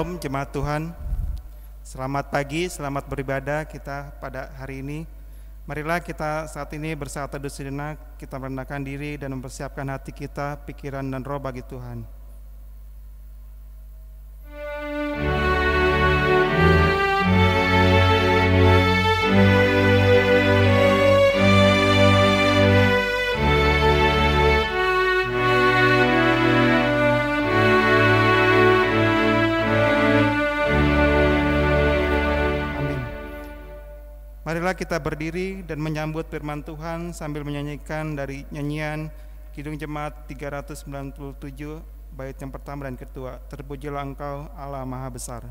Shalom jemaat Tuhan. Selamat pagi, selamat beribadah kita pada hari ini. Marilah kita saat ini bersaat teduh sejenak, kita merendahkan diri dan mempersiapkan hati kita, pikiran dan roh bagi Tuhan. Marilah kita berdiri dan menyambut firman Tuhan sambil menyanyikan dari nyanyian Kidung Jemaat 397 bait yang pertama dan kedua. Terpujilah Engkau Allah Maha Besar.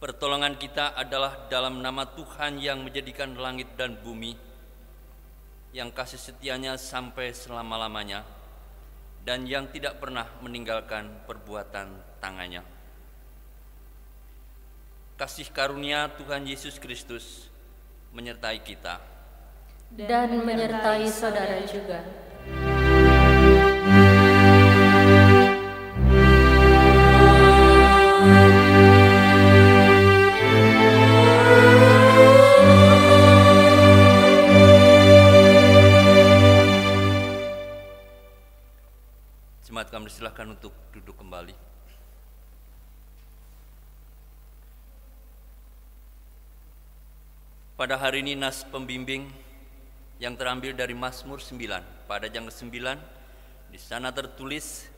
Pertolongan kita adalah dalam nama Tuhan yang menjadikan langit dan bumi, yang kasih setianya sampai selama-lamanya, dan yang tidak pernah meninggalkan perbuatan tangannya. Kasih karunia Tuhan Yesus Kristus menyertai kita dan menyertai saudara juga. Kami silakan untuk duduk kembali. Pada hari ini nas pembimbing yang terambil dari Mazmur 9 pada yang ke-9, di sana tertulis,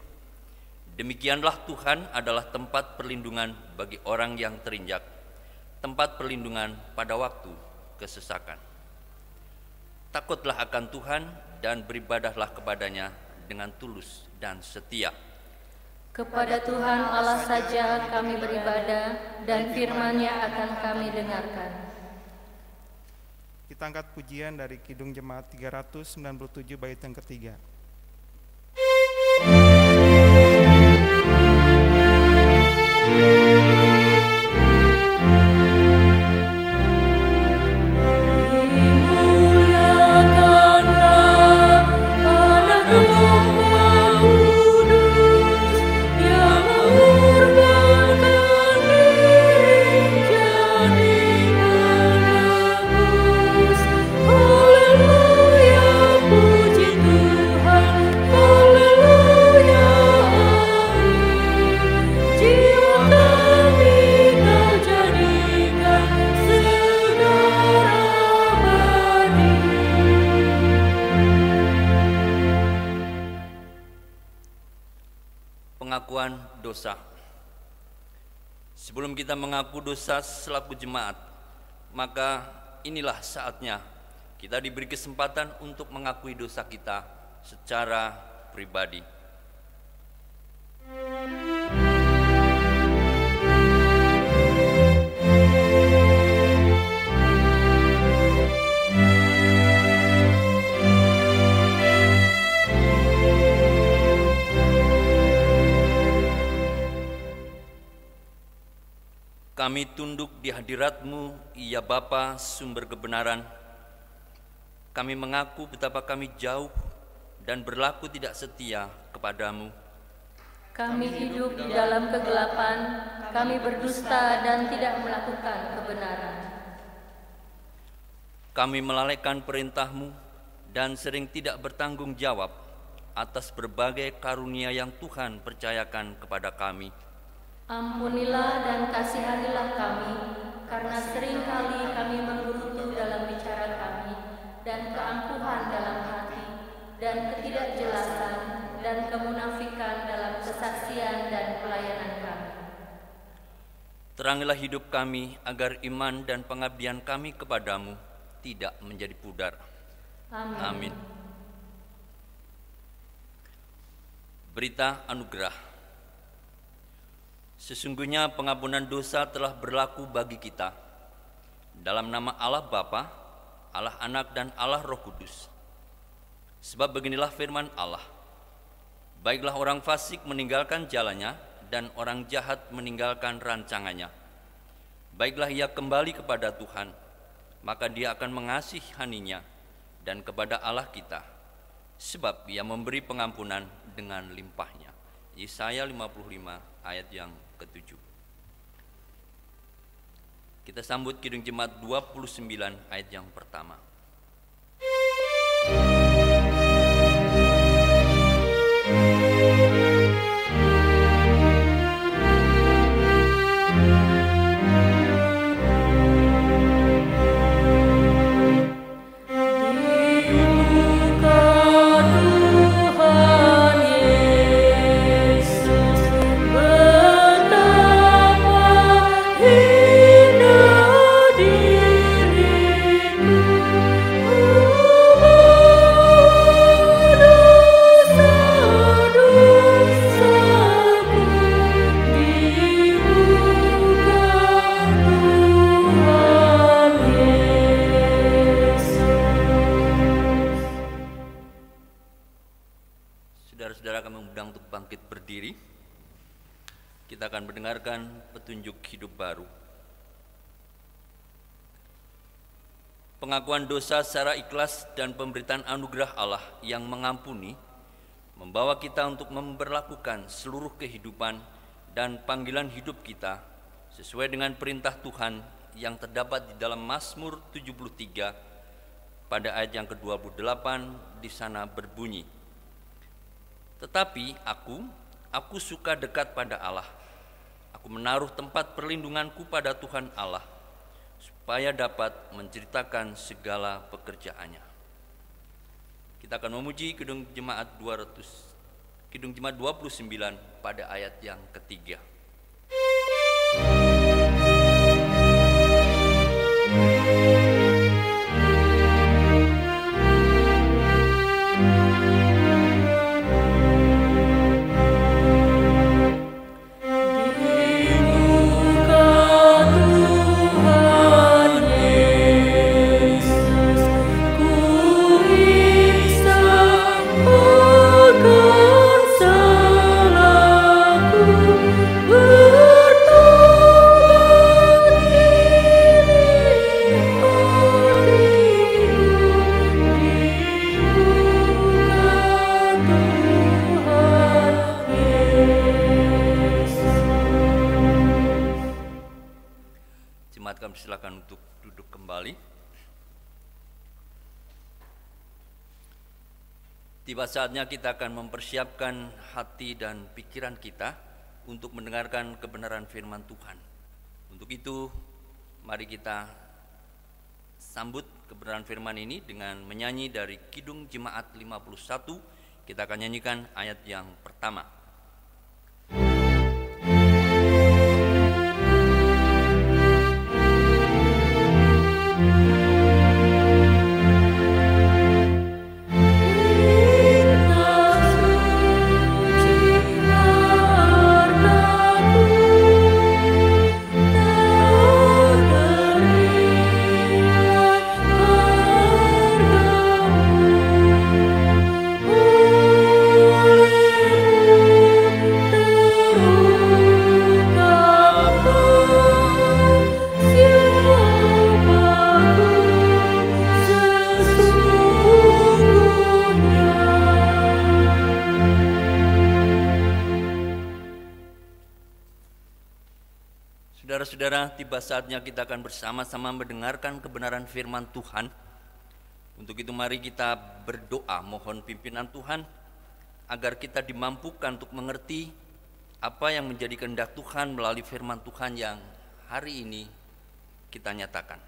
demikianlah Tuhan adalah tempat perlindungan bagi orang yang terinjak, tempat perlindungan pada waktu kesesakan. Takutlah akan Tuhan dan beribadahlah kepadanya dengan tulus dan setia. Kepada Tuhan Allah saja kami beribadah dan firman-Nya akan kami dengarkan. Kita angkat pujian dari Kidung Jemaat 397 bait yang ketiga. Pengakuan dosa. Sebelum kita mengaku dosa selaku jemaat, maka inilah saatnya kita diberi kesempatan untuk mengakui dosa kita secara pribadi. Kami tunduk di hadirat-Mu, ya Bapa, sumber kebenaran. Kami mengaku betapa kami jauh dan berlaku tidak setia kepadamu. Kami hidup di dalam kegelapan, kami berdusta dan tidak melakukan kebenaran. Kami melalaikan perintah-Mu dan sering tidak bertanggung jawab atas berbagai karunia yang Tuhan percayakan kepada kami. Ampunilah dan kasihanilah kami, karena seringkali kami menggerutu dalam bicara kami, dan keangkuhan dalam hati, dan ketidakjelasan, dan kemunafikan dalam kesaksian dan pelayanan kami. Terangilah hidup kami, agar iman dan pengabdian kami kepadamu tidak menjadi pudar. Amin. Berita anugerah. Sesungguhnya pengampunan dosa telah berlaku bagi kita. Dalam nama Allah Bapa, Allah Anak, dan Allah Roh Kudus. Sebab beginilah firman Allah. Baiklah orang fasik meninggalkan jalannya, dan orang jahat meninggalkan rancangannya. Baiklah ia kembali kepada Tuhan, maka dia akan mengasihaninya, dan kepada Allah kita, sebab ia memberi pengampunan dengan limpahnya. Yesaya 55 ayat yang ke-7. Kita sambut Kidung Jemaat 29 ayat yang pertama. Saudara-saudara, kami mengundang untuk bangkit berdiri. Kita akan mendengarkan petunjuk hidup baru. Pengakuan dosa secara ikhlas dan pemberitaan anugerah Allah yang mengampuni membawa kita untuk memberlakukan seluruh kehidupan dan panggilan hidup kita sesuai dengan perintah Tuhan yang terdapat di dalam Mazmur 73 pada ayat yang ke-28. Di sana berbunyi, "Tetapi aku suka dekat pada Allah. Aku menaruh tempat perlindunganku pada Tuhan Allah, supaya dapat menceritakan segala pekerjaannya." Kita akan memuji Kidung Jemaat 29 pada ayat yang ketiga. Kami silakan untuk duduk kembali. Tiba saatnya kita akan mempersiapkan hati dan pikiran kita untuk mendengarkan kebenaran firman Tuhan. Untuk itu, mari kita sambut kebenaran firman ini dengan menyanyi dari Kidung Jemaat 51. Kita akan nyanyikan ayat yang pertama. Oh Saudara-saudara, tiba saatnya kita akan bersama-sama mendengarkan kebenaran firman Tuhan. Untuk itu mari kita berdoa mohon pimpinan Tuhan agar kita dimampukan untuk mengerti apa yang menjadi kehendak Tuhan melalui firman Tuhan yang hari ini kita nyatakan.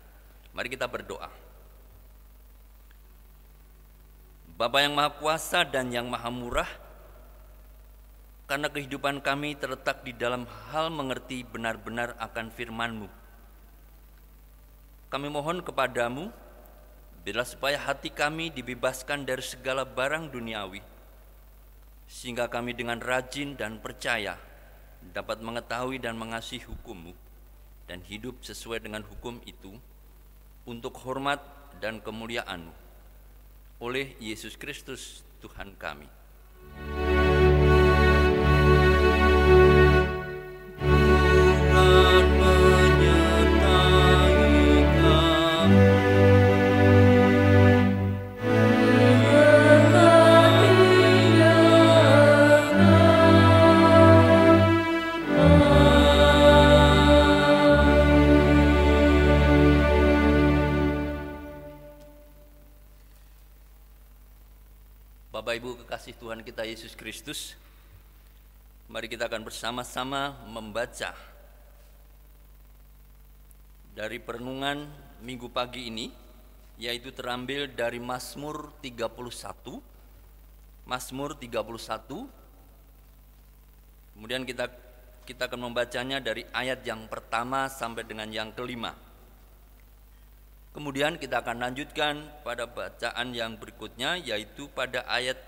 Mari kita berdoa. Bapa yang Maha Kuasa dan yang Maha Murah, karena kehidupan kami terletak di dalam hal mengerti benar-benar akan firman-Mu, kami mohon kepadamu, biarlah supaya hati kami dibebaskan dari segala barang duniawi, sehingga kami dengan rajin dan percaya dapat mengetahui dan mengasihi hukum-Mu dan hidup sesuai dengan hukum itu untuk hormat dan kemuliaan-Mu. Oleh Yesus Kristus Tuhan kami. Bapak Ibu kekasih Tuhan kita Yesus Kristus, mari kita akan bersama-sama membaca dari perenungan minggu pagi ini, yaitu terambil dari Mazmur 31. Mazmur 31. Kemudian kita akan membacanya dari ayat yang pertama sampai dengan yang kelima. Kemudian kita akan lanjutkan pada bacaan yang berikutnya, yaitu pada ayat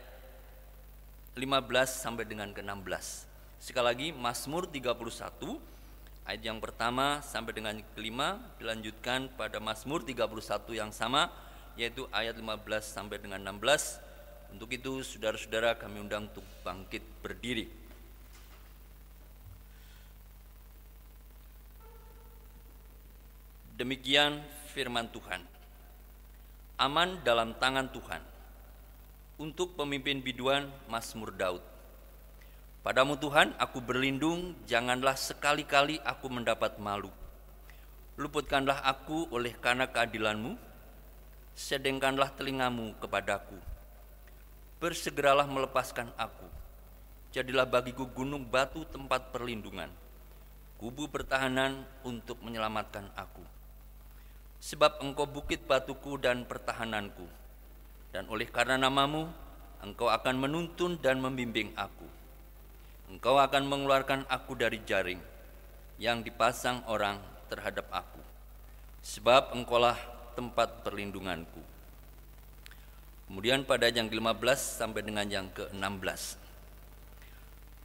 15 sampai dengan ke-16. Sekali lagi, Mazmur 31, ayat yang pertama sampai dengan kelima, dilanjutkan pada Mazmur 31 yang sama, yaitu ayat 15 sampai dengan 16. Untuk itu, saudara-saudara, kami undang untuk bangkit berdiri. Demikian firman Tuhan. Aman dalam tangan Tuhan. Untuk pemimpin biduan, Mazmur Daud. Padamu Tuhan aku berlindung, janganlah sekali-kali aku mendapat malu. Luputkanlah aku oleh karena keadilan-Mu, sedengkanlah telingamu kepadaku. Bersegeralah melepaskan aku. Jadilah bagiku gunung batu tempat perlindungan, kubu pertahanan untuk menyelamatkan aku. Sebab Engkau bukit batuku dan pertahananku, dan oleh karena nama-Mu, Engkau akan menuntun dan membimbing aku. Engkau akan mengeluarkan aku dari jaring yang dipasang orang terhadap aku. Sebab Engkaulah tempat perlindunganku. Kemudian pada yang ke-15 sampai dengan yang ke-16.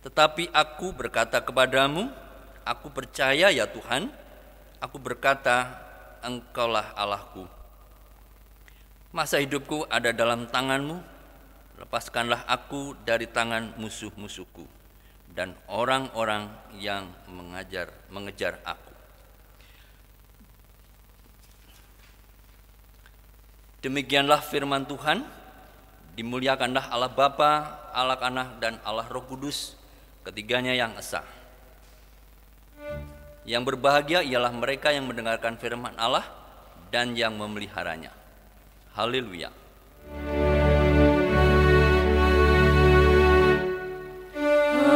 Tetapi aku berkata kepadamu, aku percaya ya Tuhan, aku berkata, Engkaulah Allahku. Masa hidupku ada dalam tangan-Mu, lepaskanlah aku dari tangan musuh-musuhku dan orang-orang yang mengejar aku. Demikianlah firman Tuhan, dimuliakanlah Allah Bapa, Allah Anak dan Allah Roh Kudus, ketiganya yang esa. Yang berbahagia ialah mereka yang mendengarkan firman Allah dan yang memeliharanya. Haleluya.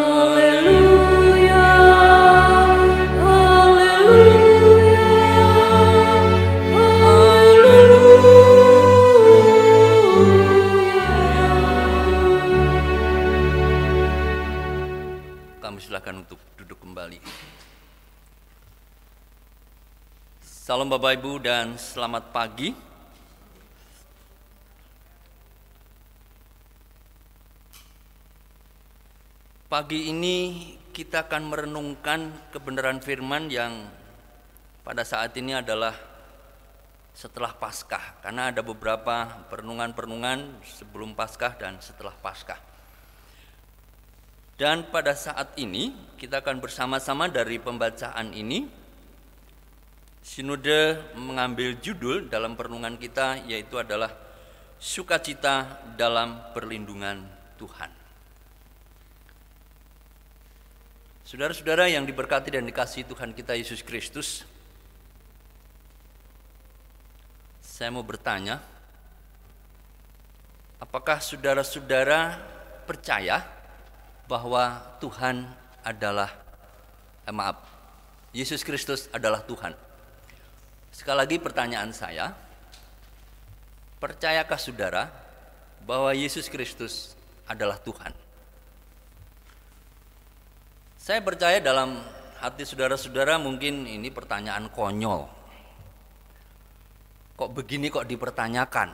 Haleluya. Haleluya. Haleluya. Kami silakan untuk duduk kembali. Salam Bapak Ibu dan selamat pagi. Pagi ini kita akan merenungkan kebenaran firman yang pada saat ini adalah setelah Paskah, karena ada beberapa perenungan-perenungan sebelum Paskah dan setelah Paskah. Dan pada saat ini kita akan bersama-sama dari pembacaan ini, Sinode mengambil judul dalam perenungan kita, yaitu adalah Sukacita dalam Perlindungan Tuhan. Saudara-saudara yang diberkati dan dikasihi Tuhan kita Yesus Kristus, saya mau bertanya, apakah saudara-saudara percaya bahwa Tuhan adalah, Yesus Kristus adalah Tuhan? Sekali lagi pertanyaan saya, percayakah saudara bahwa Yesus Kristus adalah Tuhan? Saya percaya dalam hati saudara-saudara mungkin ini pertanyaan konyol. Kok begini kok dipertanyakan?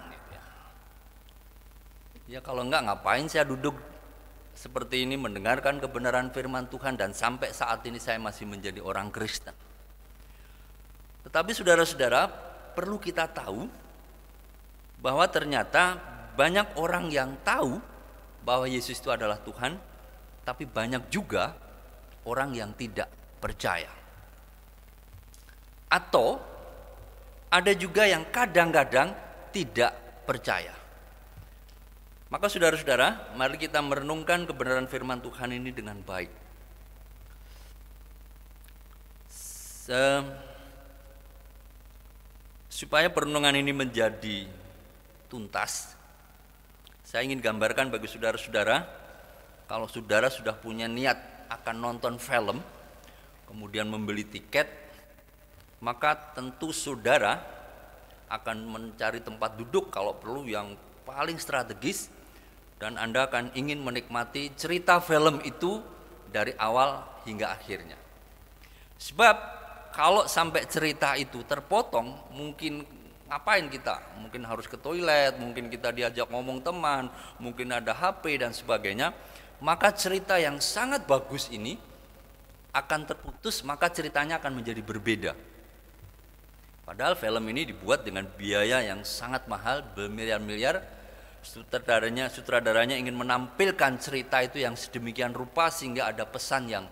Ya kalau enggak, ngapain saya duduk seperti ini mendengarkan kebenaran firman Tuhan dan sampai saat ini saya masih menjadi orang Kristen. Tetapi saudara-saudara, perlu kita tahu bahwa ternyata banyak orang yang tahu bahwa Yesus itu adalah Tuhan, tapi banyak juga orang yang tidak percaya. Atau ada juga yang kadang-kadang tidak percaya. Maka saudara-saudara, mari kita merenungkan kebenaran firman Tuhan ini dengan baik. Supaya perenungan ini menjadi tuntas, saya ingin gambarkan bagi saudara-saudara, kalau saudara sudah punya niat akan nonton film, kemudian membeli tiket, maka tentu saudara akan mencari tempat duduk kalau perlu yang paling strategis, dan Anda akan ingin menikmati cerita film itu dari awal hingga akhirnya. Sebab kalau sampai cerita itu terpotong, mungkin ngapain kita? Mungkin harus ke toilet, mungkin kita diajak ngomong teman, mungkin ada HP dan sebagainya. Maka cerita yang sangat bagus ini akan terputus, maka ceritanya akan menjadi berbeda. Padahal film ini dibuat dengan biaya yang sangat mahal, bermiliar-miliar. Sutradaranya ingin menampilkan cerita itu yang sedemikian rupa sehingga ada pesan yang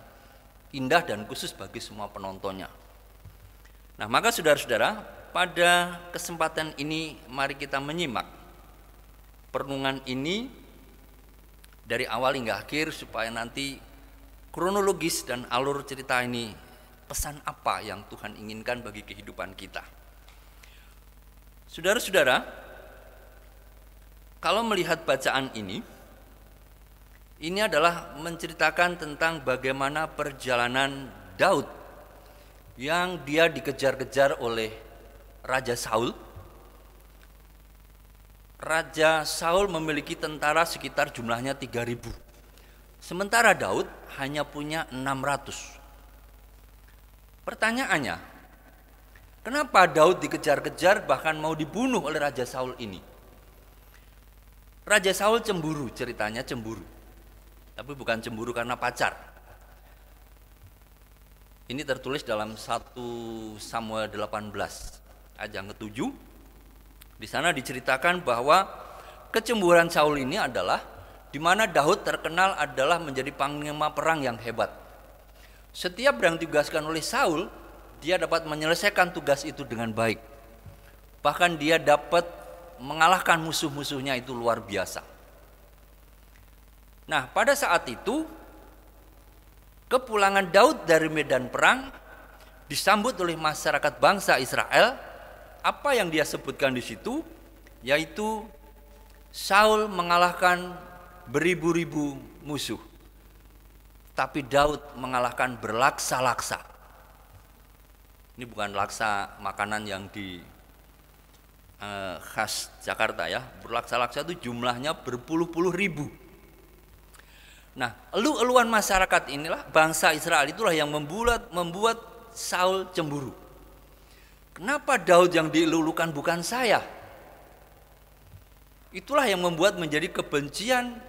indah dan khusus bagi semua penontonnya. Nah, maka saudara-saudara, pada kesempatan ini mari kita menyimak perenungan ini dari awal hingga akhir, supaya nanti kronologis dan alur cerita ini, pesan apa yang Tuhan inginkan bagi kehidupan kita. Saudara-saudara, kalau melihat bacaan ini adalah menceritakan tentang bagaimana perjalanan Daud yang dia dikejar-kejar oleh Raja Saul. Raja Saul memiliki tentara sekitar jumlahnya 3.000. Sementara Daud hanya punya 600. Pertanyaannya, kenapa Daud dikejar-kejar bahkan mau dibunuh oleh Raja Saul ini? Raja Saul cemburu, ceritanya cemburu. Tapi bukan cemburu karena pacar. Ini tertulis dalam 1 Samuel 18 ayat yang ke-7. Di sana diceritakan bahwa kecemburuan Saul ini adalah di mana Daud terkenal adalah menjadi panglima perang yang hebat. Setiap yang ditugaskan oleh Saul, dia dapat menyelesaikan tugas itu dengan baik. Bahkan dia dapat mengalahkan musuh-musuhnya itu luar biasa. Nah, pada saat itu kepulangan Daud dari medan perang disambut oleh masyarakat bangsa Israel. Apa yang dia sebutkan di situ, yaitu Saul mengalahkan beribu-ribu musuh, tapi Daud mengalahkan berlaksa-laksa. Ini bukan laksa makanan yang di khas Jakarta ya. Berlaksa-laksa itu jumlahnya berpuluh-puluh ribu. Nah, elu-eluan masyarakat inilah, bangsa Israel itulah yang membuat Saul cemburu. Kenapa Daud yang dielulukan bukan saya? Itulah yang membuat menjadi kebencian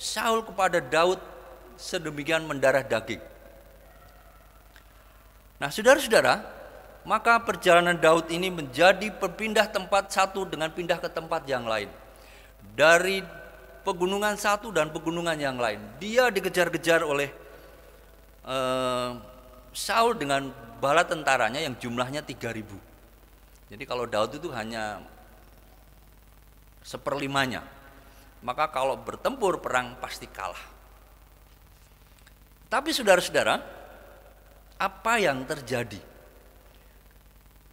Saul kepada Daud sedemikian mendarah daging. Nah, saudara-saudara, maka perjalanan Daud ini menjadi berpindah tempat satu dengan pindah ke tempat yang lain. Dari pegunungan satu dan pegunungan yang lain. Dia dikejar-kejar oleh Saul dengan bala tentaranya yang jumlahnya 3.000. Jadi kalau Daud itu hanya 1/5-nya. Maka kalau bertempur perang pasti kalah. Tapi saudara-saudara, apa yang terjadi?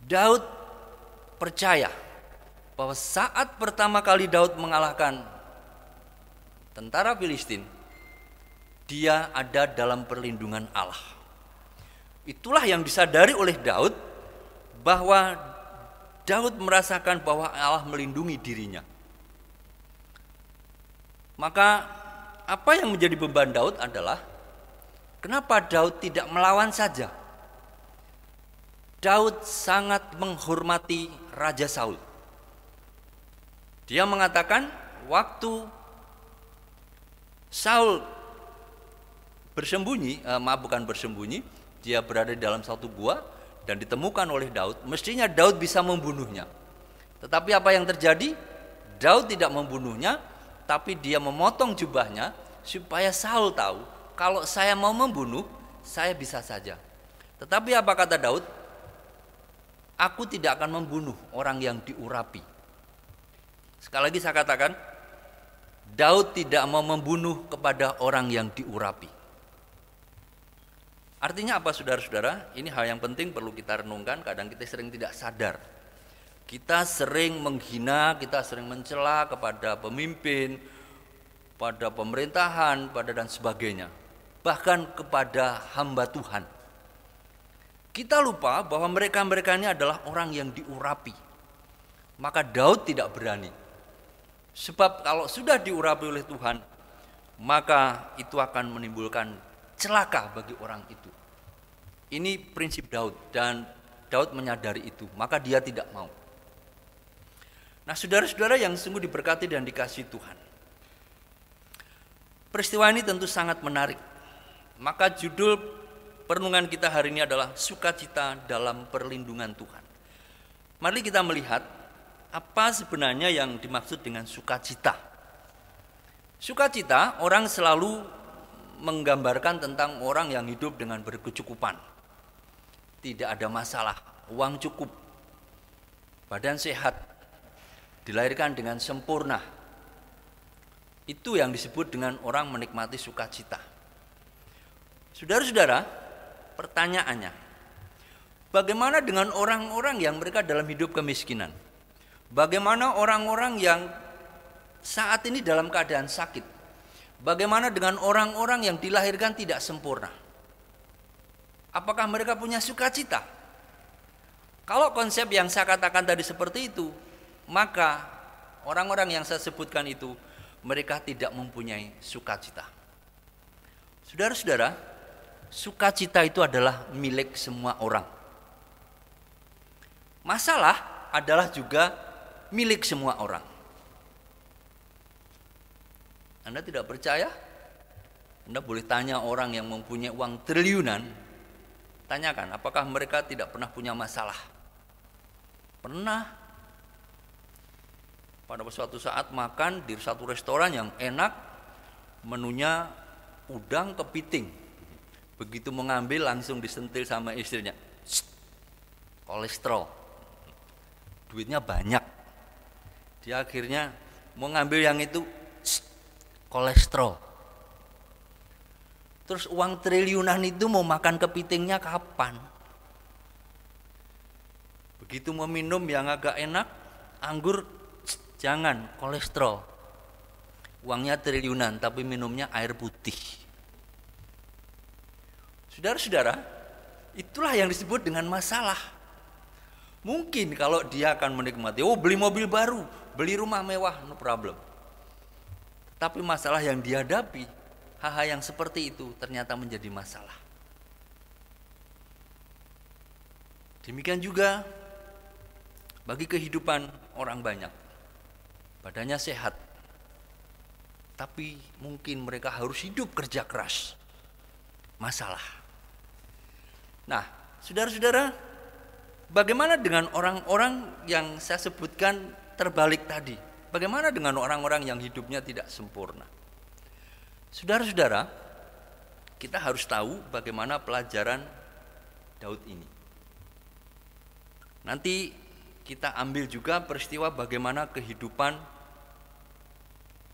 Daud percaya bahwa saat pertama kali Daud mengalahkan tentara Filistin, dia ada dalam perlindungan Allah. Itulah yang disadari oleh Daud, bahwa Daud merasakan bahwa Allah melindungi dirinya. Maka apa yang menjadi beban Daud adalah, kenapa Daud tidak melawan saja? Daud sangat menghormati Raja Saul. Dia mengatakan, waktu Saul dia berada di dalam satu gua dan ditemukan oleh Daud, mestinya Daud bisa membunuhnya. Tetapi apa yang terjadi? Daud tidak membunuhnya, tapi dia memotong jubahnya supaya Saul tahu, kalau saya mau membunuh, saya bisa saja. Tetapi apa kata Daud? Aku tidak akan membunuh orang yang diurapi. Sekali lagi saya katakan, Daud tidak mau membunuh kepada orang yang diurapi. Artinya apa, saudara-saudara? Ini hal yang penting perlu kita renungkan. Kadang kita sering tidak sadar. Kita sering menghina, kita sering mencela kepada pemimpin, pada pemerintahan, pada dan sebagainya. Bahkan kepada hamba Tuhan. Kita lupa bahwa mereka-mereka ini adalah orang yang diurapi. Maka Daud tidak berani. Sebab kalau sudah diurapi oleh Tuhan, maka itu akan menimbulkan celaka bagi orang itu. Ini prinsip Daud, dan Daud menyadari itu, maka dia tidak mau. Nah, saudara-saudara yang sungguh diberkati dan dikasihi Tuhan, peristiwa ini tentu sangat menarik. Maka judul perenungan kita hari ini adalah sukacita dalam perlindungan Tuhan. Mari kita melihat apa sebenarnya yang dimaksud dengan sukacita. Sukacita, orang selalu menggambarkan tentang orang yang hidup dengan berkecukupan. Tidak ada masalah, uang cukup, badan sehat, dilahirkan dengan sempurna. Itu yang disebut dengan orang menikmati sukacita. Saudara-saudara, pertanyaannya, bagaimana dengan orang-orang yang mereka dalam hidup kemiskinan? Bagaimana orang-orang yang saat ini dalam keadaan sakit? Bagaimana dengan orang-orang yang dilahirkan tidak sempurna? Apakah mereka punya sukacita? Kalau konsep yang saya katakan tadi seperti itu, maka orang-orang yang saya sebutkan itu, mereka tidak mempunyai sukacita. Saudara-saudara, sukacita itu adalah milik semua orang. Masalah adalah juga milik semua orang. Anda tidak percaya? Anda boleh tanya orang yang mempunyai uang triliunan, tanyakan apakah mereka tidak pernah punya masalah. Pernah. Pada suatu saat makan di satu restoran yang enak, menunya udang kepiting. Begitu mengambil langsung disentil sama istrinya. Kolesterol. Duitnya banyak. Dia akhirnya mau ngambil yang itu, kolesterol. Terus uang triliunan itu mau makan kepitingnya kapan? Begitu mau minum yang agak enak, anggur, jangan, kolesterol. Uangnya triliunan tapi minumnya air putih. Saudara-saudara, itulah yang disebut dengan masalah. Mungkin kalau dia akan menikmati, beli mobil baru, beli rumah mewah, no problem. Tapi masalah yang dihadapi, hal-hal yang seperti itu ternyata menjadi masalah. Demikian juga bagi kehidupan orang banyak. Badannya sehat, tapi mungkin mereka harus hidup kerja keras. Masalah. Nah, saudara-saudara, bagaimana dengan orang-orang yang saya sebutkan terbalik tadi? Bagaimana dengan orang-orang yang hidupnya tidak sempurna? Saudara-saudara, kita harus tahu bagaimana pelajaran Daud ini. Nanti kita ambil juga peristiwa bagaimana kehidupan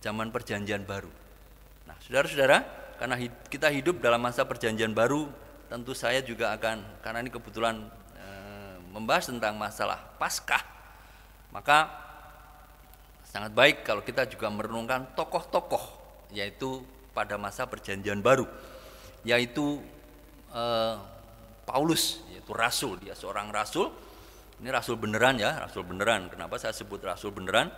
zaman perjanjian baru. Nah, saudara-saudara, karena kita hidup dalam masa perjanjian baru, tentu saya juga akan, karena ini kebetulan membahas tentang masalah Paskah, maka sangat baik kalau kita juga merenungkan tokoh-tokoh, yaitu pada masa perjanjian baru, yaitu Paulus, yaitu rasul. Dia seorang rasul. Ini rasul beneran ya, rasul beneran. Kenapa saya sebut rasul beneran?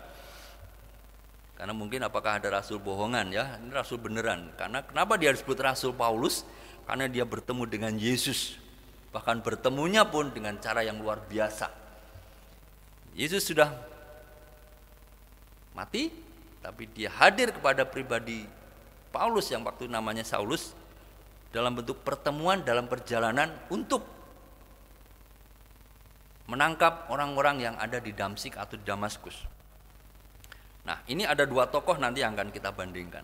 Karena mungkin apakah ada rasul bohongan ya? Ini rasul beneran. Karena kenapa dia disebut rasul Paulus? Karena dia bertemu dengan Yesus. Bahkan bertemunya pun dengan cara yang luar biasa. Yesus sudah mati, tapi dia hadir kepada pribadi Paulus yang waktu namanya Saulus dalam bentuk pertemuan dalam perjalanan untuk menangkap orang-orang yang ada di Damsyik atau di Damaskus. Nah, ini ada dua tokoh nanti yang akan kita bandingkan.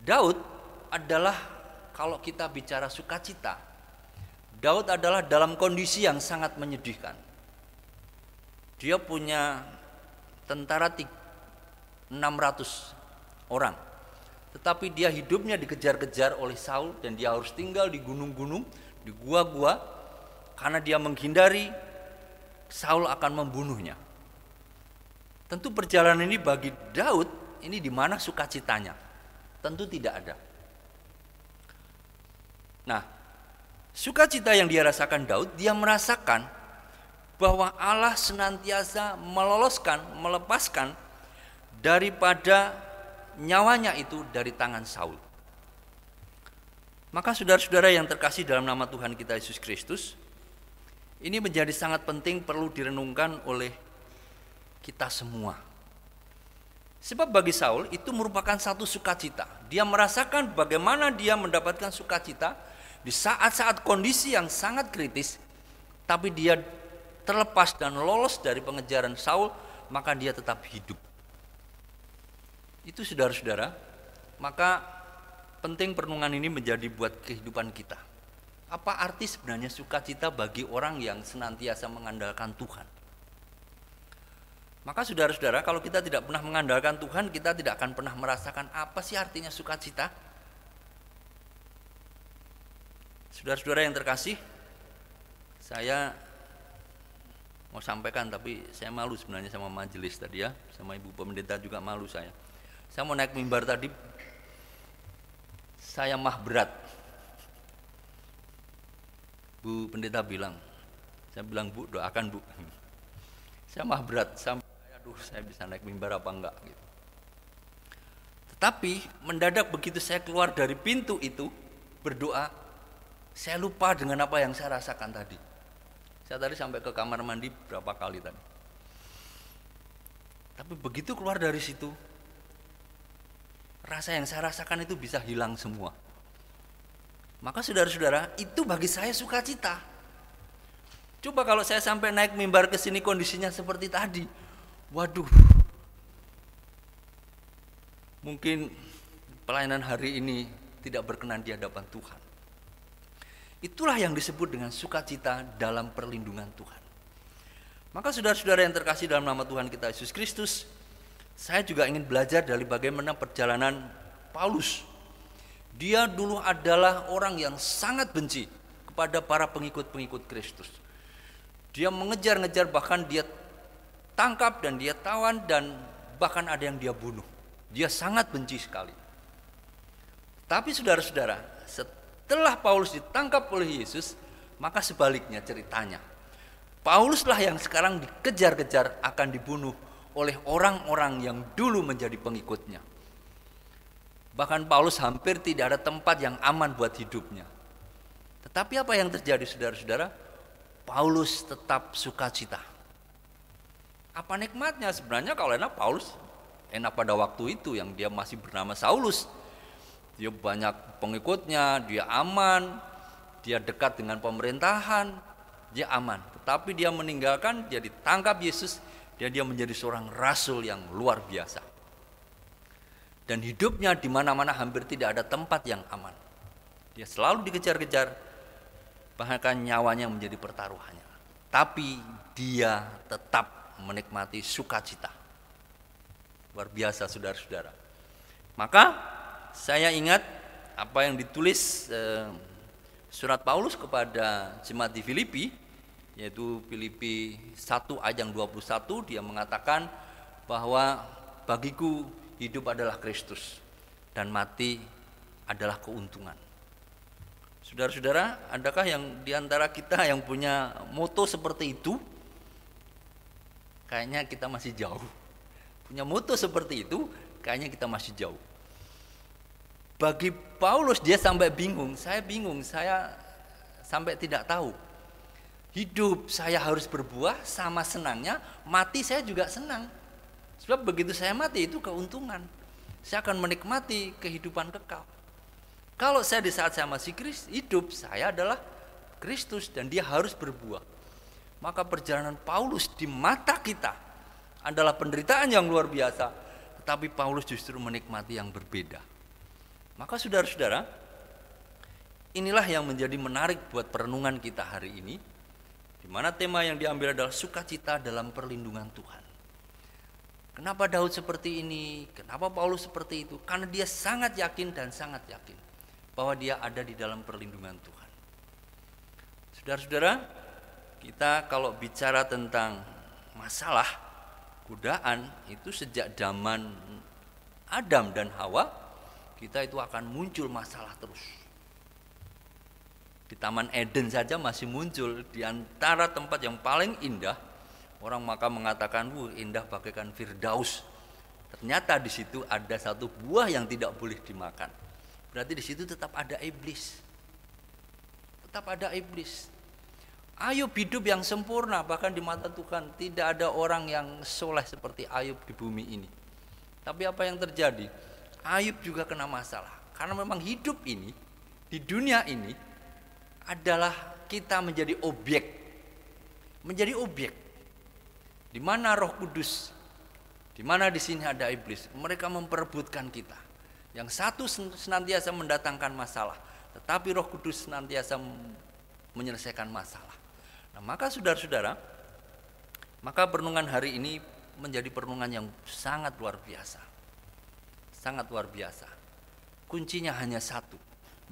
Daud adalah, kalau kita bicara sukacita, Daud adalah dalam kondisi yang sangat menyedihkan. Dia punya tentara 600 orang, tetapi dia hidupnya dikejar-kejar oleh Saul dan dia harus tinggal di gunung-gunung, di gua-gua, karena dia menghindari Saul akan membunuhnya. Tentu perjalanan ini bagi Daud, ini di mana sukacitanya? Tentu tidak ada. Nah, sukacita yang dia rasakan Daud, dia merasakan bahwa Allah senantiasa melepaskan daripada nyawanya itu dari tangan Saul. Maka saudara-saudara yang terkasih dalam nama Tuhan kita Yesus Kristus, ini menjadi sangat penting, perlu direnungkan oleh kita semua. Sebab bagi Saul itu merupakan satu sukacita. Dia merasakan bagaimana dia mendapatkan sukacita di saat-saat kondisi yang sangat kritis, tapi dia terlepas dan lolos dari pengejaran Saul, maka dia tetap hidup. Itu saudara-saudara, maka penting perenungan ini menjadi buat kehidupan kita. Apa arti sebenarnya sukacita bagi orang yang senantiasa mengandalkan Tuhan? Maka saudara-saudara, kalau kita tidak pernah mengandalkan Tuhan, kita tidak akan pernah merasakan apa sih artinya sukacita. Saudara-saudara yang terkasih, saya mau sampaikan, tapi saya malu sebenarnya sama majelis tadi ya, sama ibu pendeta juga malu saya. Saya mau naik mimbar tadi, saya mah berat. Bu pendeta bilang, saya bilang, Bu, doakan Bu. Saya mah berat, sampai aduh saya bisa naik mimbar apa enggak gitu. Tetapi mendadak begitu saya keluar dari pintu itu berdoa, saya lupa dengan apa yang saya rasakan tadi. Saya tadi sampai ke kamar mandi berapa kali tadi. Tapi begitu keluar dari situ, rasa yang saya rasakan itu bisa hilang semua. Maka saudara-saudara, itu bagi saya sukacita. Coba kalau saya sampai naik mimbar ke sini kondisinya seperti tadi. Waduh. Mungkin pelayanan hari ini tidak berkenan di hadapan Tuhan. Itulah yang disebut dengan sukacita dalam perlindungan Tuhan. Maka saudara-saudara yang terkasih dalam nama Tuhan kita Yesus Kristus, saya juga ingin belajar dari bagaimana perjalanan Paulus. Dia dulu adalah orang yang sangat benci kepada para pengikut-pengikut Kristus. Dia mengejar-ngejar, bahkan dia tangkap dan dia tawan dan bahkan ada yang dia bunuh. Dia sangat benci sekali. Tapi saudara-saudara, setelah Paulus ditangkap oleh Yesus, maka sebaliknya ceritanya. Pauluslah yang sekarang dikejar-kejar akan dibunuh oleh orang-orang yang dulu menjadi pengikutnya. Bahkan Paulus hampir tidak ada tempat yang aman buat hidupnya. Tetapi apa yang terjadi saudara-saudara? Paulus tetap sukacita. Apa nikmatnya sebenarnya? Kalau enak Paulus enak pada waktu itu yang dia masih bernama Saulus. Dia banyak pengikutnya, dia aman, dia dekat dengan pemerintahan, dia aman. Tetapi dia meninggalkan, dia ditangkap Yesus, dan dia menjadi seorang rasul yang luar biasa. Dan hidupnya di mana-mana hampir tidak ada tempat yang aman. Dia selalu dikejar-kejar, bahkan nyawanya menjadi pertaruhannya. Tapi dia tetap menikmati sukacita. Luar biasa saudara-saudara. Maka saya ingat apa yang ditulis surat Paulus kepada jemaat di Filipi, yaitu Filipi 1 ayat yang 21, dia mengatakan bahwa bagiku hidup adalah Kristus dan mati adalah keuntungan. Saudara-saudara, adakah yang diantara kita yang punya moto seperti itu? Kayaknya kita masih jauh. Punya moto seperti itu, kayaknya kita masih jauh. Bagi Paulus dia sampai bingung, saya sampai tidak tahu. Hidup saya harus berbuah sama senangnya, mati saya juga senang. Sebab begitu saya mati itu keuntungan. Saya akan menikmati kehidupan kekal. Kalau saya di saat saya masih hidup, saya adalah Kristus dan dia harus berbuah. Maka perjalanan Paulus di mata kita adalah penderitaan yang luar biasa, tetapi Paulus justru menikmati yang berbeda. Maka saudara-saudara, inilah yang menjadi menarik buat perenungan kita hari ini, di mana tema yang diambil adalah sukacita dalam perlindungan Tuhan. Kenapa Daud seperti ini? Kenapa Paulus seperti itu? Karena dia sangat yakin dan sangat yakin bahwa dia ada di dalam perlindungan Tuhan. Saudara-saudara, kita kalau bicara tentang masalah godaan itu sejak zaman Adam dan Hawa, kita itu akan muncul masalah terus. Di Taman Eden saja masih muncul, di antara tempat yang paling indah, orang maka mengatakan, indah bagaikan Firdaus. Ternyata di situ ada satu buah yang tidak boleh dimakan. Berarti di situ tetap ada iblis. Tetap ada iblis. Ayub hidup yang sempurna, bahkan di mata Tuhan tidak ada orang yang soleh seperti Ayub di bumi ini. Tapi apa yang terjadi? Ayub juga kena masalah. Karena memang hidup ini, di dunia ini adalah kita menjadi objek. Menjadi objek. Di mana Roh Kudus, di mana di sini ada iblis, mereka memperebutkan kita. Yang satu senantiasa mendatangkan masalah, tetapi Roh Kudus senantiasa menyelesaikan masalah. Nah, maka saudara-saudara, maka perenungan hari ini menjadi perenungan yang sangat luar biasa. Sangat luar biasa. Kuncinya hanya satu.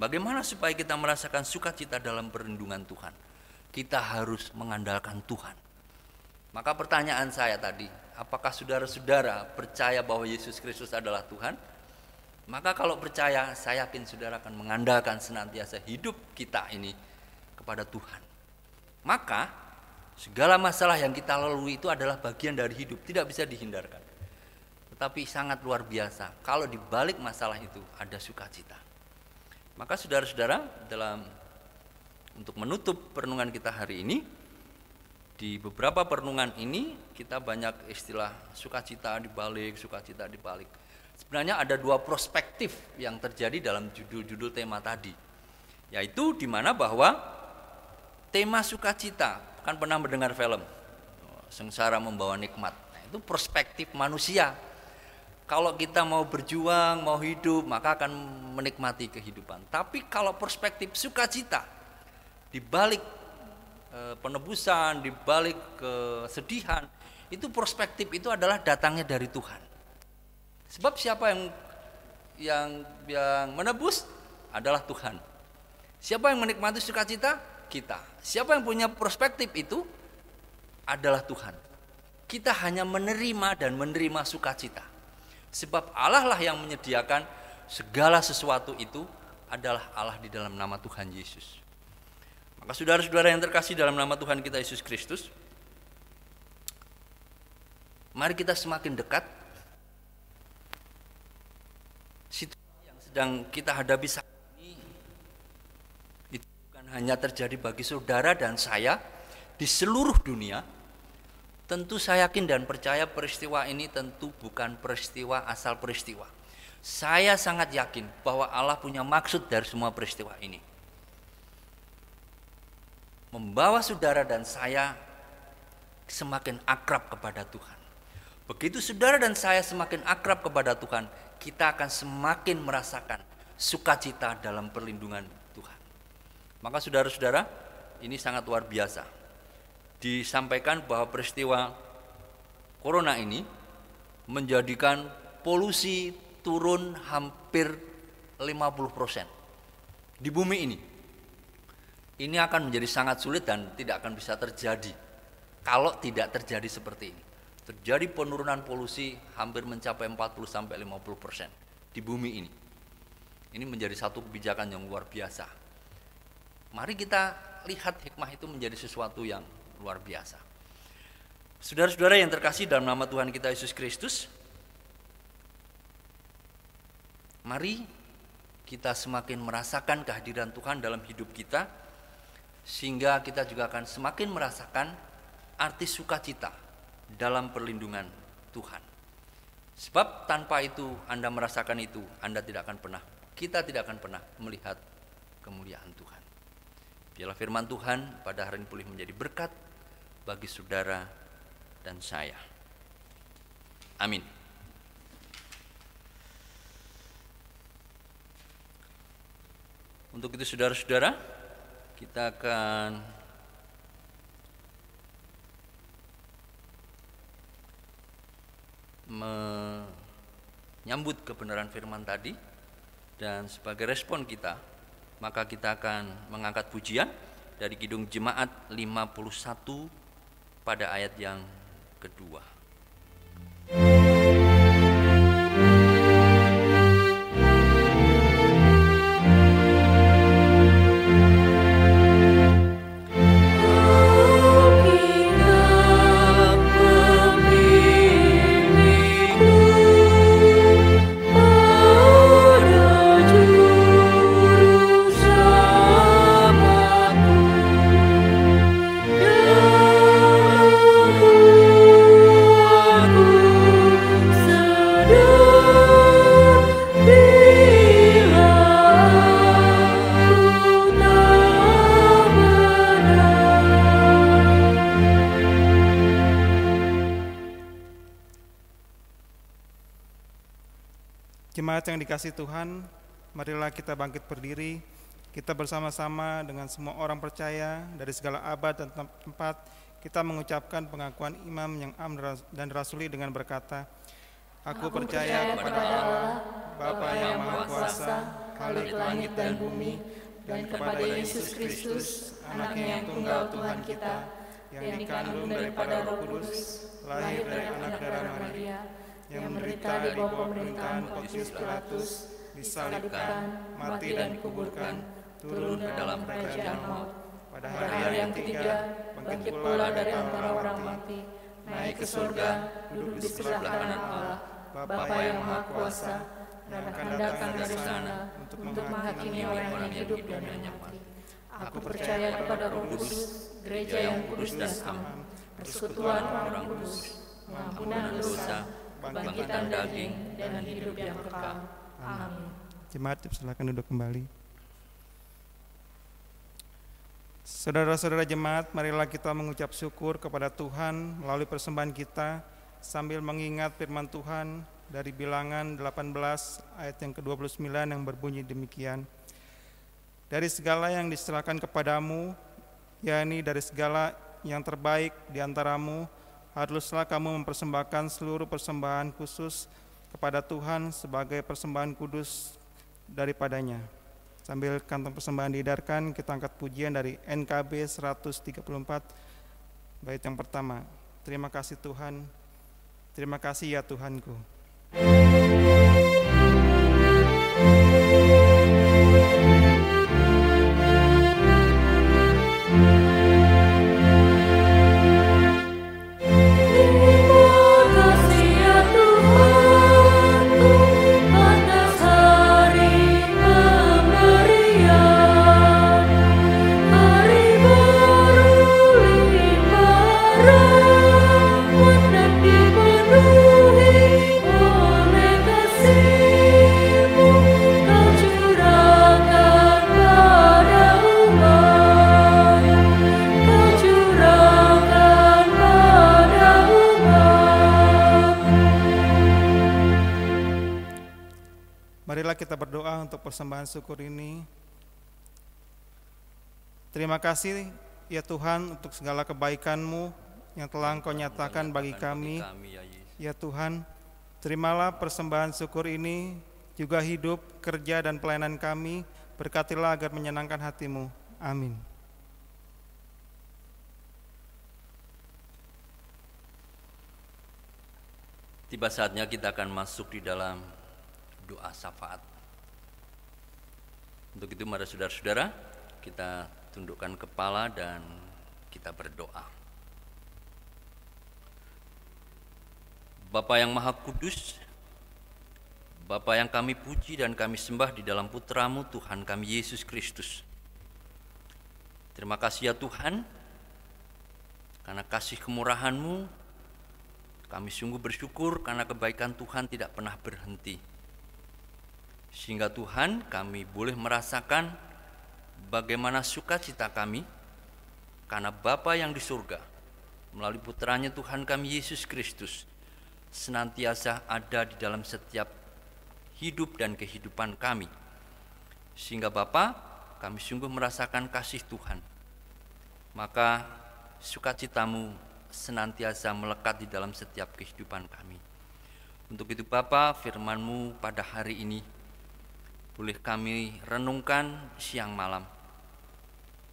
Bagaimana supaya kita merasakan sukacita dalam perlindungan Tuhan? Kita harus mengandalkan Tuhan. Maka pertanyaan saya tadi, apakah saudara-saudara percaya bahwa Yesus Kristus adalah Tuhan? Maka kalau percaya, saya yakin saudara akan mengandalkan senantiasa hidup kita ini kepada Tuhan. Maka segala masalah yang kita lalui itu adalah bagian dari hidup, tidak bisa dihindarkan. Tetapi sangat luar biasa, kalau di balik masalah itu ada sukacita. Maka saudara-saudara, untuk menutup perenungan kita hari ini, di beberapa perenungan ini kita banyak istilah sukacita di balik, sukacita di balik. Sebenarnya ada dua perspektif yang terjadi dalam judul-judul tema tadi, yaitu di mana bahwa tema sukacita, kan pernah mendengar film Sengsara Membawa Nikmat. Nah, itu perspektif manusia. Kalau kita mau berjuang, mau hidup, maka akan menikmati kehidupan. Tapi kalau perspektif sukacita, di balik penebusan, di balik kesedihan, itu perspektif itu adalah datangnya dari Tuhan. Sebab siapa yang menebus adalah Tuhan. Siapa yang menikmati sukacita? Kita. Siapa yang punya perspektif itu adalah Tuhan. Kita hanya menerima dan menerima sukacita. Sebab Allah lah yang menyediakan segala sesuatu itu adalah Allah di dalam nama Tuhan Yesus. Maka saudara-saudara yang terkasih dalam nama Tuhan kita Yesus Kristus, mari kita semakin dekat. Situasi yang sedang kita hadapi saat ini itu bukan hanya terjadi bagi saudara dan saya di seluruh dunia. Tentu saya yakin dan percaya peristiwa ini tentu bukan peristiwa asal peristiwa. Saya sangat yakin bahwa Allah punya maksud dari semua peristiwa ini. Membawa saudara dan saya semakin akrab kepada Tuhan. Begitu saudara dan saya semakin akrab kepada Tuhan, kita akan semakin merasakan sukacita dalam perlindungan Tuhan. Maka saudara-saudara, ini sangat luar biasa. Disampaikan bahwa peristiwa corona ini menjadikan polusi turun hampir 50% di bumi ini. Ini akan menjadi sangat sulit dan tidak akan bisa terjadi kalau tidak terjadi seperti ini. Terjadi penurunan polusi hampir mencapai 40-50% di bumi ini. Ini menjadi satu kebijakan yang luar biasa. Mari kita lihat hikmah itu menjadi sesuatu yang luar biasa. Saudara-saudara yang terkasih dalam nama Tuhan kita Yesus Kristus, mari kita semakin merasakan kehadiran Tuhan dalam hidup kita, sehingga kita juga akan semakin merasakan arti sukacita dalam perlindungan Tuhan. Sebab tanpa itu Anda merasakan itu, kita tidak akan pernah melihat kemuliaan Tuhan. Biarlah firman Tuhan pada hari ini boleh menjadi berkat bagi saudara dan saya. Amin. Untuk itu saudara-saudara, kita akan menyambut kebenaran firman tadi, dan sebagai respon kita, maka kita akan mengangkat pujian dari Kidung Jemaat 51 pada ayat yang kedua. Jemaat yang dikasihi Tuhan, marilah kita bangkit berdiri. Kita bersama-sama dengan semua orang percaya dari segala abad dan tempat, kita mengucapkan pengakuan imam yang am dan rasuli dengan berkata, Aku percaya kepada Allah, Bapa yang Maha Kuasa, Khalik langit dan bumi, dan kepada Yesus Kristus, Anaknya yang tunggal Tuhan kita, yang dikandung daripada Roh Kudus, lahir dari anak darah Maria, yang menderita di bawah pemerintahan Pontius Pilatus, disalibkan, mati dan dikuburkan, turun ke dalam kerajaan maut. Pada hari yang ketiga, bangkit pula dari antara orang mati, naik ke surga, duduk di sebelah kanan Allah, Bapa yang Maha Kuasa, dan akan datang dari sana untuk menghakimi orang yang hidup dan yang mati. Aku percaya kepada Roh Kudus, gereja yang kudus dan am, persekutuan orang kudus, pengampunan dosa, kebangkitan daging, dan hidup yang kekal. Amin. Jemaat, silakan duduk kembali. Saudara-saudara jemaat, marilah kita mengucap syukur kepada Tuhan melalui persembahan kita sambil mengingat firman Tuhan dari Bilangan 18 ayat yang ke-29 yang berbunyi demikian. Dari segala yang diserahkan kepadamu, yakni dari segala yang terbaik di antaramu, haruslah kamu mempersembahkan seluruh persembahan khusus kepada Tuhan sebagai persembahan kudus daripadanya. Sambil kantong persembahan diedarkan, kita angkat pujian dari NKB 134, bait yang pertama. Terima kasih Tuhan, terima kasih ya Tuhanku. Marilah kita berdoa untuk persembahan syukur ini. Terima kasih ya Tuhan untuk segala kebaikan-Mu yang telah Engkau nyatakan bagi kami. Ya Tuhan, terimalah persembahan syukur ini juga hidup, kerja, dan pelayanan kami. Berkatilah agar menyenangkan hati-Mu. Amin. Tiba saatnya kita akan masuk di dalam doa syafaat. Untuk itu mari saudara-saudara, kita tundukkan kepala dan kita berdoa. Bapa yang Maha Kudus, Bapa yang kami puji dan kami sembah di dalam Putra-Mu Tuhan kami Yesus Kristus. Terima kasih ya Tuhan, karena kasih kemurahan-Mu, kami sungguh bersyukur karena kebaikan Tuhan tidak pernah berhenti. Sehingga Tuhan kami boleh merasakan bagaimana sukacita kami karena Bapa yang di surga melalui Putranya Tuhan kami Yesus Kristus senantiasa ada di dalam setiap hidup dan kehidupan kami. Sehingga Bapa, kami sungguh merasakan kasih Tuhan. Maka sukacita-Mu senantiasa melekat di dalam setiap kehidupan kami. Untuk itu Bapa, firman-Mu pada hari ini boleh kami renungkan siang malam,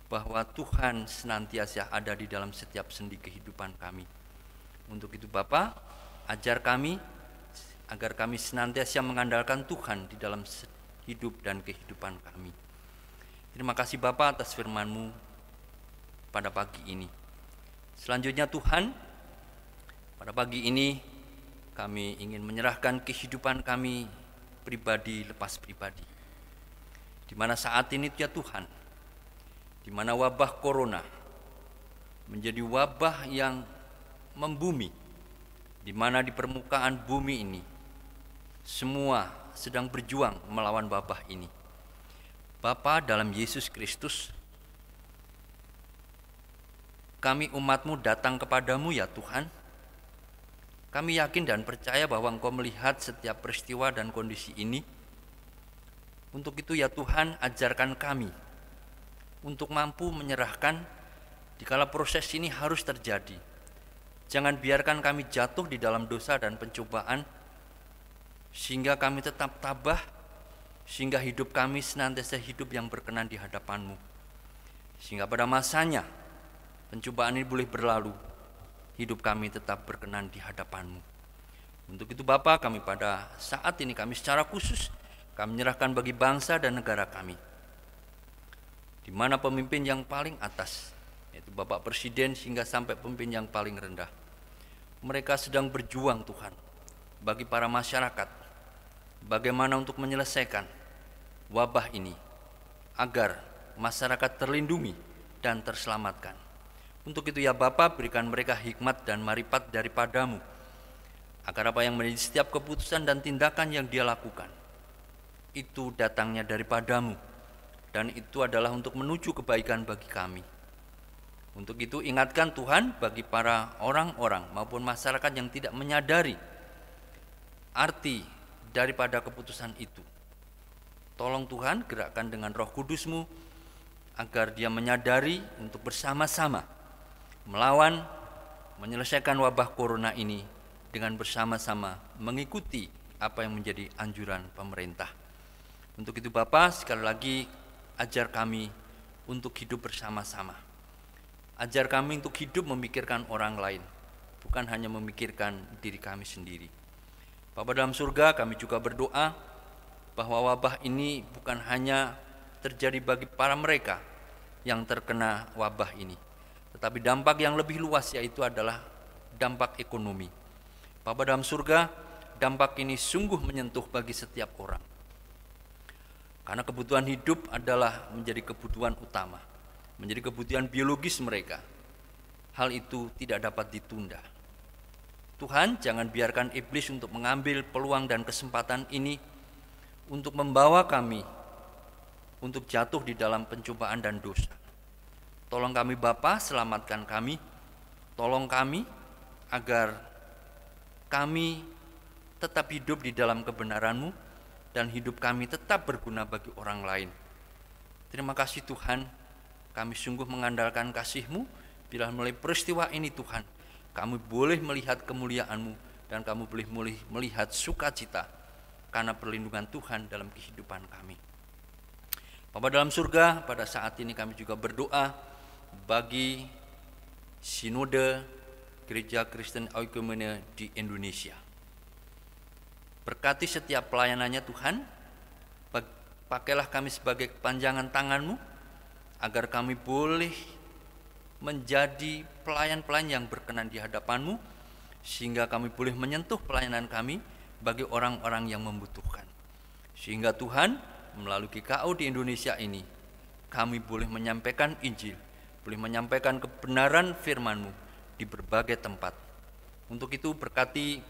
bahwa Tuhan senantiasa ada di dalam setiap sendi kehidupan kami. Untuk itu Bapa, ajar kami agar kami senantiasa mengandalkan Tuhan di dalam hidup dan kehidupan kami. Terima kasih Bapa atas firman-Mu pada pagi ini. Selanjutnya Tuhan, pada pagi ini kami ingin menyerahkan kehidupan kami pribadi lepas pribadi. Di mana saat ini ya Tuhan, di mana wabah corona menjadi wabah yang membumi, di mana di permukaan bumi ini semua sedang berjuang melawan wabah ini. Bapa dalam Yesus Kristus, kami umat-Mu datang kepadamu ya Tuhan. Kami yakin dan percaya bahwa Engkau melihat setiap peristiwa dan kondisi ini. Untuk itu ya Tuhan, ajarkan kami untuk mampu menyerahkan dikala proses ini harus terjadi. Jangan biarkan kami jatuh di dalam dosa dan pencobaan, sehingga kami tetap tabah, sehingga hidup kami senantiasa hidup yang berkenan di hadapan-Mu. Sehingga pada masanya pencobaan ini boleh berlalu, hidup kami tetap berkenan di hadapan-Mu. Untuk itu Bapa, kami pada saat ini kami secara khusus kami menyerahkan bagi bangsa dan negara kami, di mana pemimpin yang paling atas, yaitu Bapak Presiden hingga sampai pemimpin yang paling rendah, mereka sedang berjuang Tuhan bagi para masyarakat, bagaimana untuk menyelesaikan wabah ini agar masyarakat terlindungi dan terselamatkan. Untuk itu ya Bapa, berikan mereka hikmat dan marifat daripada-Mu, agar apa yang menjadi setiap keputusan dan tindakan yang dia lakukan itu datangnya daripada-Mu, dan itu adalah untuk menuju kebaikan bagi kami. Untuk itu ingatkan Tuhan bagi para orang-orang maupun masyarakat yang tidak menyadari arti daripada keputusan itu. Tolong Tuhan gerakkan dengan Roh Kudus-Mu agar dia menyadari untuk bersama-sama melawan, menyelesaikan wabah corona ini dengan bersama-sama mengikuti apa yang menjadi anjuran pemerintah. Untuk itu Bapa, sekali lagi ajar kami untuk hidup bersama-sama. Ajar kami untuk hidup memikirkan orang lain, bukan hanya memikirkan diri kami sendiri. Bapa dalam surga, kami juga berdoa bahwa wabah ini bukan hanya terjadi bagi para mereka yang terkena wabah ini, tetapi dampak yang lebih luas, yaitu adalah dampak ekonomi. Bapa dalam surga, dampak ini sungguh menyentuh bagi setiap orang. Karena kebutuhan hidup adalah menjadi kebutuhan utama, menjadi kebutuhan biologis mereka. Hal itu tidak dapat ditunda. Tuhan, jangan biarkan iblis untuk mengambil peluang dan kesempatan ini untuk membawa kami untuk jatuh di dalam pencobaan dan dosa. Tolong kami Bapa, selamatkan kami. Tolong kami agar kami tetap hidup di dalam kebenaran-Mu dan hidup kami tetap berguna bagi orang lain. Terima kasih Tuhan, kami sungguh mengandalkan kasih-Mu. Bila melalui peristiwa ini Tuhan, kami boleh melihat kemuliaan-Mu dan kami boleh melihat sukacita karena perlindungan Tuhan dalam kehidupan kami. Bapa dalam surga, pada saat ini kami juga berdoa bagi Sinode Gereja Kristen Oikumene di Indonesia. Berkati setiap pelayanannya Tuhan, pakailah kami sebagai kepanjangan tangan-Mu, agar kami boleh menjadi pelayan-pelayan yang berkenan di hadapan-Mu, sehingga kami boleh menyentuh pelayanan kami bagi orang-orang yang membutuhkan. Sehingga Tuhan, melalui GKO di Indonesia ini, kami boleh menyampaikan Injil, boleh menyampaikan kebenaran firman-Mu di berbagai tempat. Untuk itu berkati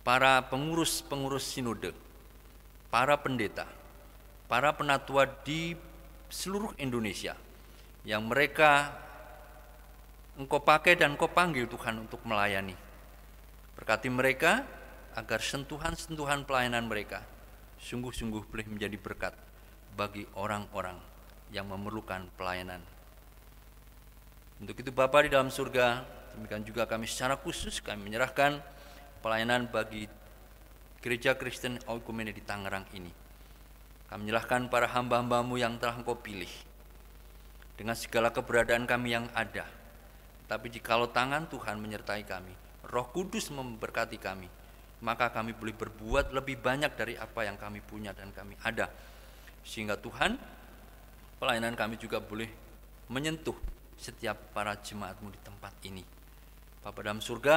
para pengurus-pengurus sinode, para pendeta, para penatua di seluruh Indonesia, yang mereka Engkau pakai dan Engkau panggil Tuhan untuk melayani. Berkati mereka agar sentuhan-sentuhan pelayanan mereka sungguh-sungguh boleh menjadi berkat bagi orang-orang yang memerlukan pelayanan. Untuk itu Bapa di dalam surga, demikian juga kami secara khusus kami menyerahkan pelayanan bagi Gereja Kristen Oikumene di Tangerang ini. Kami menyerahkan para hamba-hamba-Mu yang telah Engkau pilih dengan segala keberadaan kami yang ada. Tapi jikalau tangan Tuhan menyertai kami, Roh Kudus memberkati kami, maka kami boleh berbuat lebih banyak dari apa yang kami punya dan kami ada. Sehingga Tuhan, pelayanan kami juga boleh menyentuh setiap para jemaat-Mu di tempat ini. Bapa dalam surga,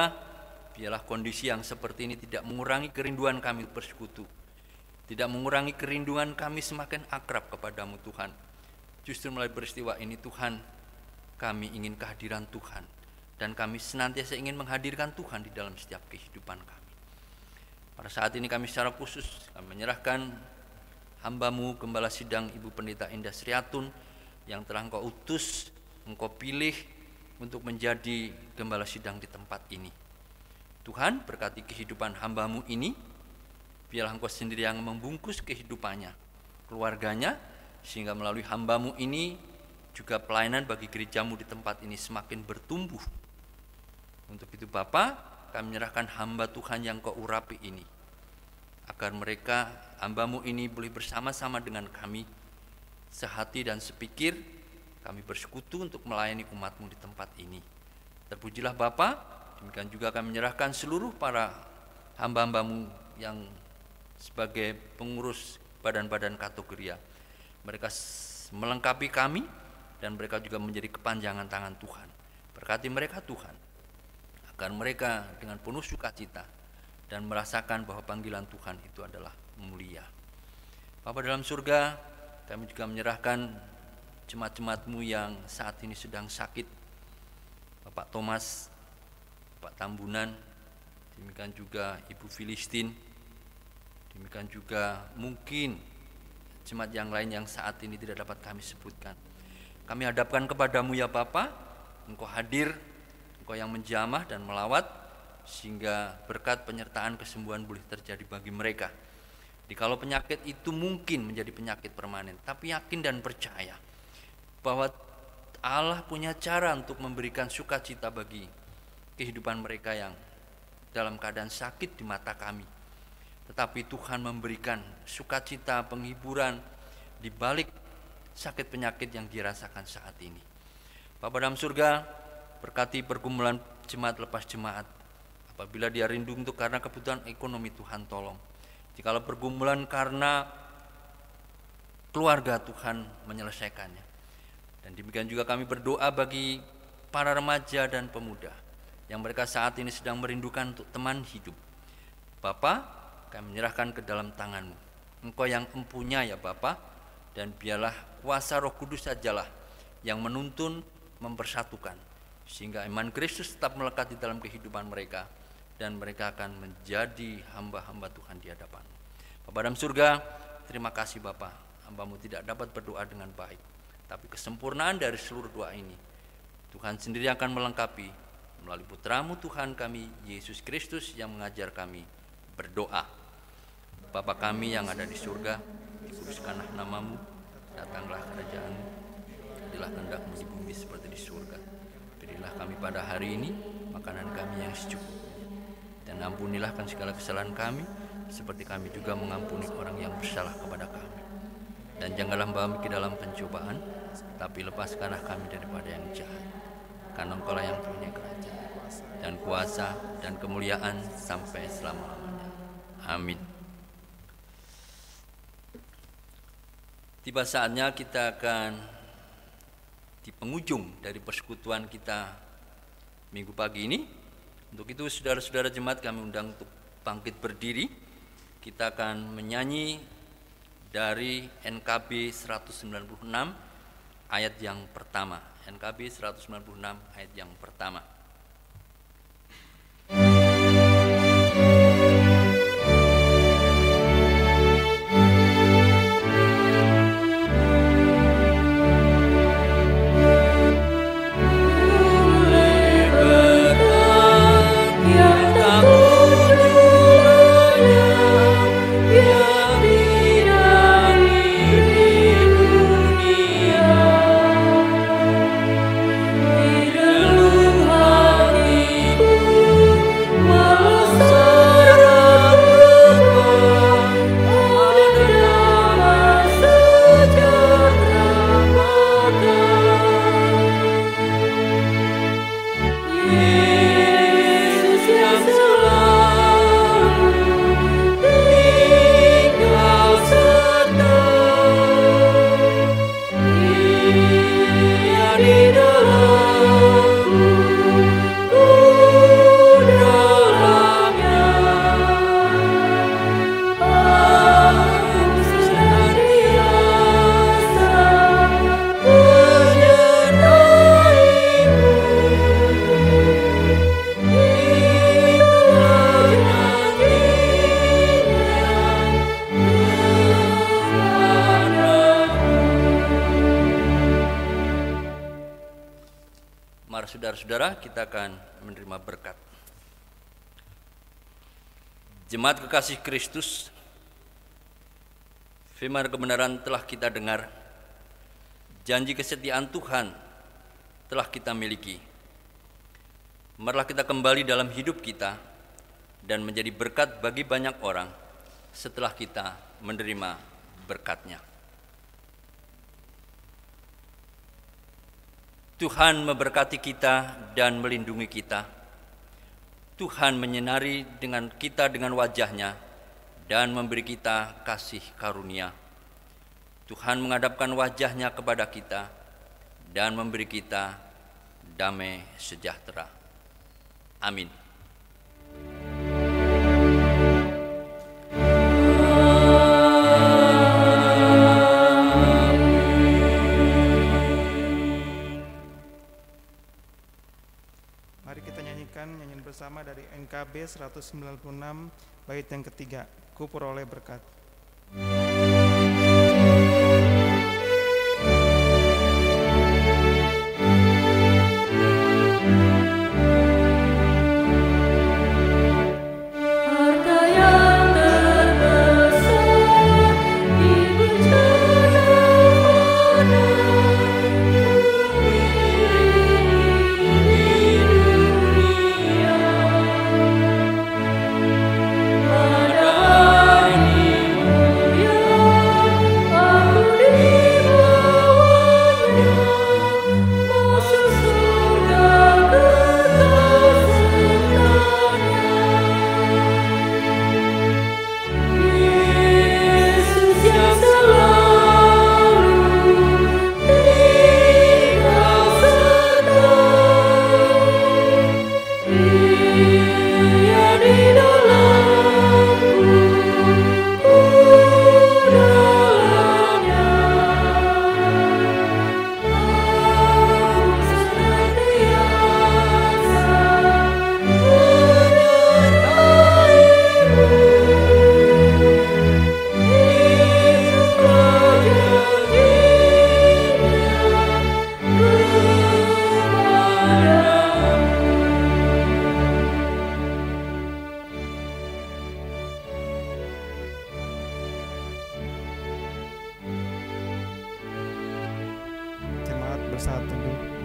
biarlah kondisi yang seperti ini tidak mengurangi kerinduan kami bersekutu, tidak mengurangi kerinduan kami semakin akrab kepadamu Tuhan. Justru melalui peristiwa ini Tuhan, kami ingin kehadiran Tuhan, dan kami senantiasa ingin menghadirkan Tuhan di dalam setiap kehidupan kami. Pada saat ini kami secara khusus kami menyerahkan hamba-Mu Gembala Sidang Ibu Pendeta Indah Sriatun yang telah Engkau utus, Engkau pilih untuk menjadi Gembala Sidang di tempat ini. Tuhan, berkati kehidupan hamba-Mu ini, biarlah Engkau sendiri yang membungkus kehidupannya, keluarganya, sehingga melalui hamba-Mu ini juga pelayanan bagi gereja-Mu di tempat ini semakin bertumbuh. Untuk itu Bapa, kami menyerahkan hamba Tuhan yang Kau urapi ini, agar mereka, hamba-Mu ini boleh bersama-sama dengan kami, sehati dan sepikir, kami bersekutu untuk melayani umat-Mu di tempat ini. Terpujilah Bapa. Demikian juga kami menyerahkan seluruh para hamba-hamba-Mu yang sebagai pengurus badan-badan kategoria. Mereka melengkapi kami dan mereka juga menjadi kepanjangan tangan Tuhan. Berkati mereka Tuhan, agar mereka dengan penuh sukacita dan merasakan bahwa panggilan Tuhan itu adalah mulia. Bapa dalam surga, kami juga menyerahkan jemaat-jemaat-Mu yang saat ini sedang sakit. Bapak Thomas, Pak Tambunan, demikian juga Ibu Filistin, demikian juga mungkin jemaat yang lain yang saat ini tidak dapat kami sebutkan. Kami hadapkan kepadamu ya Bapa, Engkau hadir, Engkau yang menjamah dan melawat, sehingga berkat penyertaan kesembuhan boleh terjadi bagi mereka. Jikalau penyakit itu mungkin menjadi penyakit permanen, tapi yakin dan percaya bahwa Allah punya cara untuk memberikan sukacita bagi kehidupan mereka yang dalam keadaan sakit di mata kami. Tetapi Tuhan memberikan sukacita, penghiburan di balik sakit penyakit yang dirasakan saat ini. Bapa dalam surga, berkati pergumulan jemaat lepas jemaat. Apabila dia rindu untuk karena kebutuhan ekonomi, Tuhan tolong. Jikalau pergumulan karena keluarga, Tuhan menyelesaikannya. Dan demikian juga kami berdoa bagi para remaja dan pemuda yang mereka saat ini sedang merindukan untuk teman hidup. Bapa, kami menyerahkan ke dalam tangan-Mu. Engkau yang empunya ya Bapa, dan biarlah kuasa Roh Kudus sajalah yang menuntun, mempersatukan, sehingga iman Kristus tetap melekat di dalam kehidupan mereka, dan mereka akan menjadi hamba-hamba Tuhan di hadapan-Mu. Bapa dalam surga, terima kasih Bapa, hamba-Mu tidak dapat berdoa dengan baik, tapi kesempurnaan dari seluruh doa ini Tuhan sendiri akan melengkapi melalui putra-Mu Tuhan kami, Yesus Kristus, yang mengajar kami berdoa. Bapa kami yang ada di surga, dikuduskanlah nama-Mu, datanglah kerajaan-Mu, jadilah kehendak-Mu di bumi seperti di surga. Berilah kami pada hari ini makanan kami yang secukupnya. Dan ampunilah kan segala kesalahan kami, seperti kami juga mengampuni orang yang bersalah kepada kami. Dan janganlah membawa kami ke dalam pencobaan, tapi lepaskanlah kami daripada yang jahat. Karena Engkau-lah yang punya kerajaan dan kuasa dan kemuliaan sampai selama-lamanya. Amin. Tiba saatnya kita akan di penghujung dari persekutuan kita minggu pagi ini. Untuk itu saudara-saudara jemaat kami undang untuk bangkit berdiri. Kita akan menyanyi dari NKB 196 ayat yang pertama. NKB 196 ayat yang pertama. Saudara-saudara, kita akan menerima berkat. Jemaat kekasih Kristus, firman kebenaran telah kita dengar, janji kesetiaan Tuhan telah kita miliki. Marilah kita kembali dalam hidup kita dan menjadi berkat bagi banyak orang setelah kita menerima berkat-Nya. Tuhan memberkati kita dan melindungi kita. Tuhan menyinari kita dengan wajah-Nya dan memberi kita kasih karunia. Tuhan menghadapkan wajah-Nya kepada kita dan memberi kita damai sejahtera. Amin. Nyanyian bersama dari NKB 196 bait yang ketiga, Ku peroleh berkat. Saat teduh.